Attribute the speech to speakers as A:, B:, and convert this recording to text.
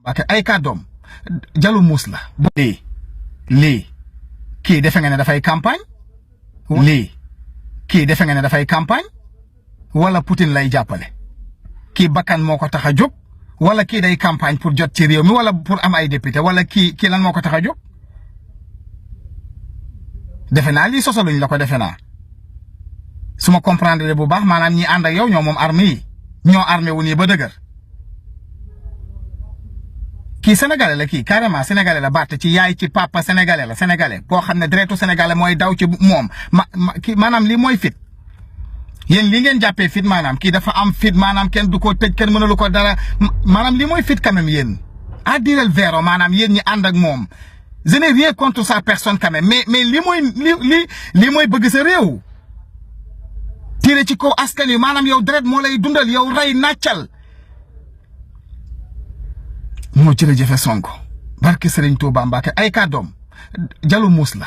A: Mbàkke ay kàddoom jalu muus la. lii kii defe nga ne dafay campagne. kii defe nga ne dafay campagne wala Poutine lay jàppale. kii bakkan moo ko tax a jóg wala kii day campagne pour jot ci réew mi wala pour am ay député wala kii lan moo ko tax a jóg. defe naa lii sosaluñ la ko defe naa su ma comprendre bu baax maanaam ñi ànd ak yow ñoo moom armée yi ñoo armé wu nii ba dëgër. kii sénégalais la kii carrément sénégalais la baat ci yaay ci papa sénégalais la sénégalais koo xam ne deretu sénégalais mooy daw ci moom kii maanaam lii mooy fit. yéen li ngeen jàppee fit maanaam kii dafa am fit maanaam kenn du ko tëj kenn mënalu ko dara maanaam lii mooy fit quand même yéen. à dire le vrai maanaam yéen ñi ànd ak moom je n'ai rien contre sa personne quand même mais lii mooy bëgg sa réew. tiire ci kaw askan wi maanaam yow deret moo lay dundal yow rey nàccal. moo jërëjëfe Sonko barke Serigne Touba Mbacke ay kàddoom jalu muus la.